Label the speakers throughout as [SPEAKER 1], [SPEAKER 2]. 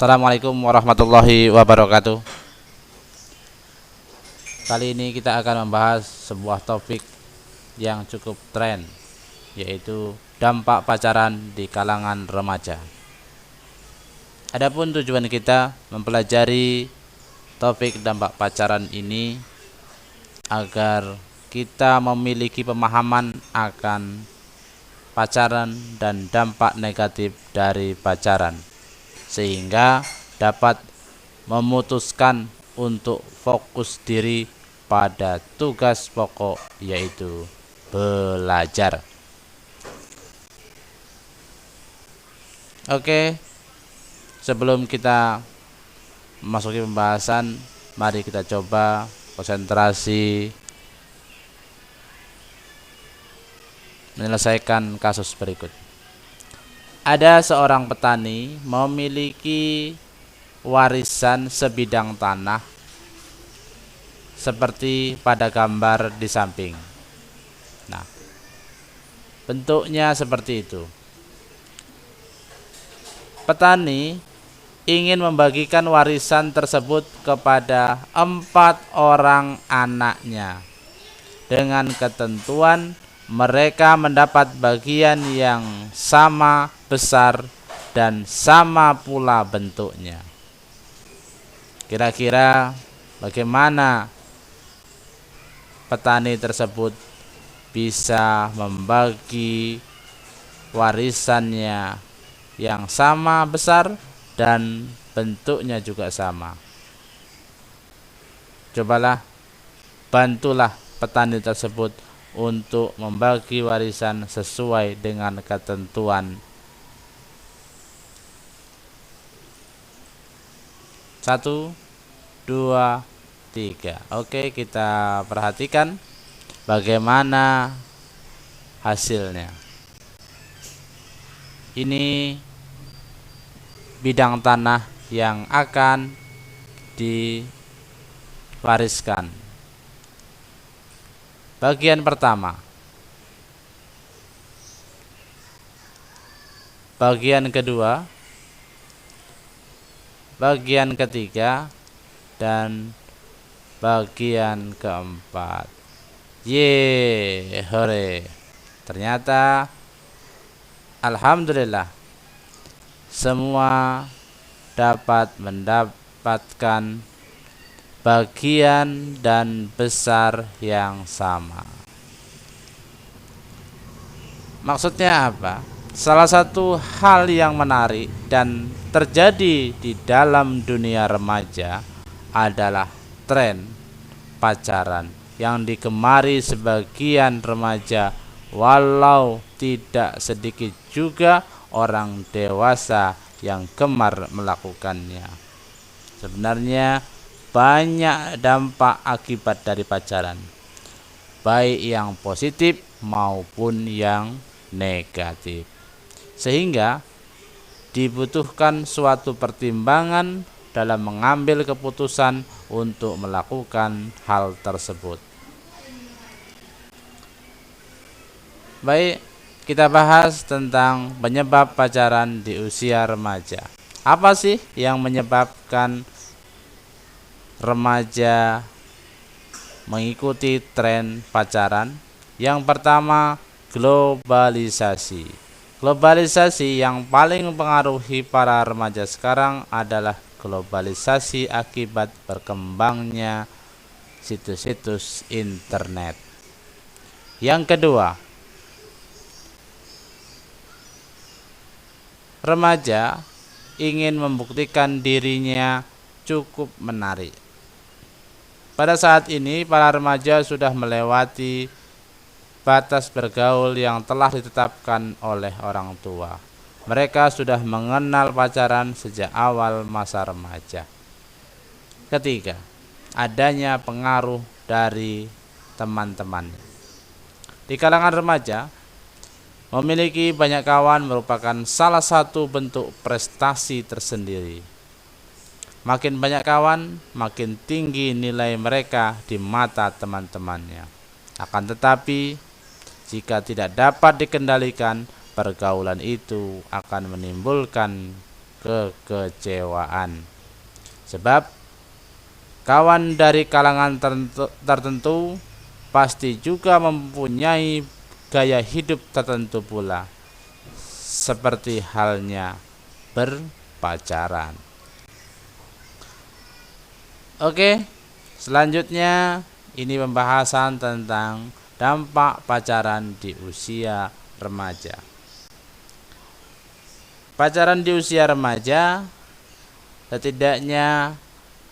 [SPEAKER 1] Assalamualaikum warahmatullahi wabarakatuh. Kali ini kita akan membahas sebuah topik yang cukup tren, yaitu dampak pacaran di kalangan remaja. Adapun tujuan kita mempelajari topik dampak pacaran ini agar kita memiliki pemahaman akan pacaran dan dampak negatif dari pacaran, sehingga dapat memutuskan untuk fokus diri pada tugas pokok, yaitu belajar. Oke, sebelum kita memasuki pembahasan, mari kita coba konsentrasi menyelesaikan kasus berikut. Ada seorang petani memiliki warisan sebidang tanah seperti pada gambar di samping. Nah, bentuknya seperti itu. Petani ingin membagikan warisan tersebut kepada 4 orang anaknya dengan ketentuan mereka mendapat bagian yang sama besar dan sama pula bentuknya. Kira-kira bagaimana petani tersebut bisa membagi warisannya yang sama besar dan bentuknya juga sama? Cobalah bantulah petani tersebut untuk membagi warisan sesuai dengan ketentuan. 1, 2, 3. Oke, kita perhatikan bagaimana hasilnya. Ini bidang tanah yang akan diwariskan. Bagian pertama, bagian kedua, bagian ketiga, dan bagian keempat. Ye, hore. Ternyata alhamdulillah semua dapat mendapatkan bagian dan besar yang sama. Maksudnya apa? Salah satu hal yang menarik dan terjadi di dalam dunia remaja adalah tren pacaran yang digemari sebagian remaja, walau tidak sedikit juga orang dewasa yang gemar melakukannya. Sebenarnya banyak dampak akibat dari pacaran, baik yang positif maupun yang negatif, sehingga dibutuhkan suatu pertimbangan dalam mengambil keputusan untuk melakukan hal tersebut. Baik, kita bahas tentang penyebab pacaran di usia remaja. Apa sih yang menyebabkan remaja mengikuti tren pacaran? Yang pertama, globalisasi. Globalisasi yang paling mempengaruhi para remaja sekarang adalah globalisasi akibat berkembangnya situs-situs internet. Yang kedua, remaja ingin membuktikan dirinya cukup menarik. Pada saat ini, para remaja sudah melewati batas bergaul yang telah ditetapkan oleh orang tua. Mereka sudah mengenal pacaran sejak awal masa remaja. Ketiga, adanya pengaruh dari teman-teman. Di kalangan remaja, memiliki banyak kawan merupakan salah satu bentuk prestasi tersendiri. Makin banyak kawan, makin tinggi nilai mereka di mata teman-temannya. Akan tetapi, jika tidak dapat dikendalikan, pergaulan itu akan menimbulkan kekecewaan. Sebab kawan dari kalangan tertentu pasti juga mempunyai gaya hidup tertentu pula, seperti halnya berpacaran. Oke, selanjutnya ini pembahasan tentang dampak pacaran di usia remaja. Pacaran di usia remaja setidaknya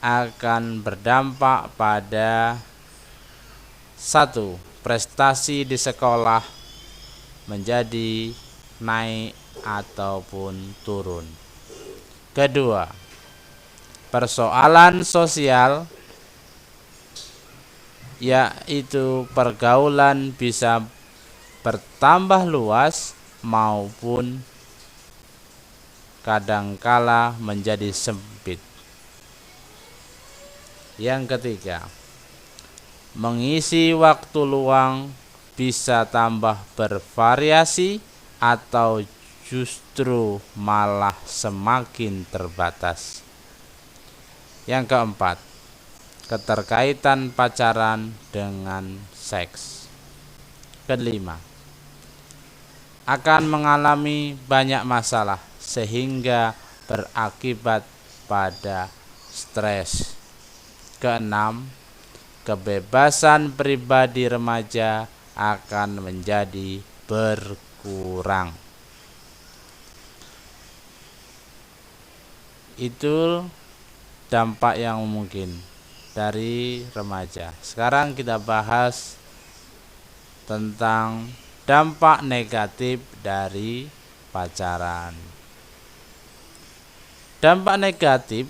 [SPEAKER 1] akan berdampak pada 1. Prestasi di sekolah menjadi naik ataupun turun. Kedua, persoalan sosial, yaitu pergaulan bisa bertambah luas maupun kadangkala menjadi sempit. Yang ketiga, mengisi waktu luang bisa tambah bervariasi atau justru malah semakin terbatas. Yang keempat, keterkaitan pacaran dengan seks. Kelima, akan mengalami banyak masalah sehingga berakibat pada stres. Keenam, kebebasan pribadi remaja akan menjadi berkurang. Itu dampak yang mungkin dari remaja. Sekarang kita bahas tentang dampak negatif dari pacaran. Dampak negatif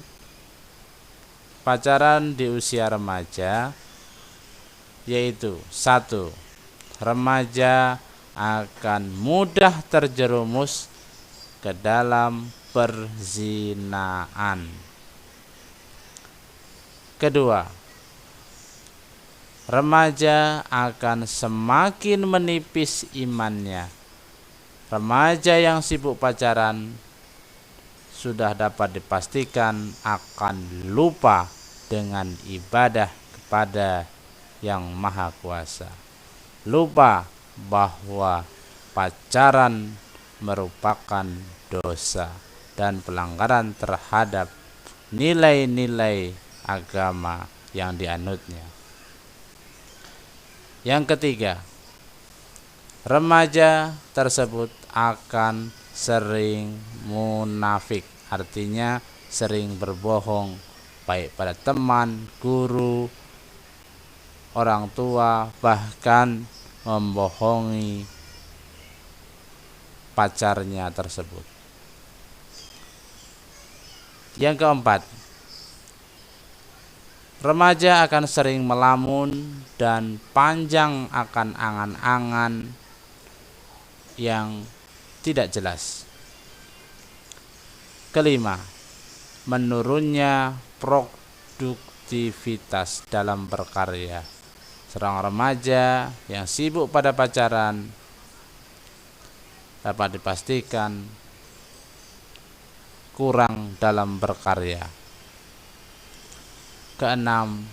[SPEAKER 1] pacaran di usia remaja yaitu 1. Remaja akan mudah terjerumus ke dalam perzinaan. Kedua, remaja akan semakin menipis imannya. Remaja yang sibuk pacaran sudah dapat dipastikan akan lupa dengan ibadah kepada Yang Maha Kuasa. Lupa bahwa pacaran merupakan dosa dan pelanggaran terhadap nilai-nilai agama yang dianutnya. Yang ketiga, remaja tersebut akan sering munafik, artinya sering berbohong baik pada teman, guru, orang tua, bahkan membohongi pacarnya tersebut. Yang keempat, remaja akan sering melamun dan panjang akan angan-angan yang tidak jelas. Kelima, menurunnya produktivitas dalam berkarya. Seorang remaja yang sibuk pada pacaran dapat dipastikan kurang dalam berkarya. Keenam,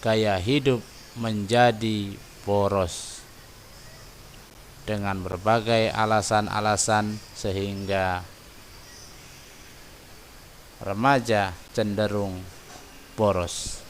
[SPEAKER 1] gaya hidup menjadi boros dengan berbagai alasan-alasan sehingga remaja cenderung boros.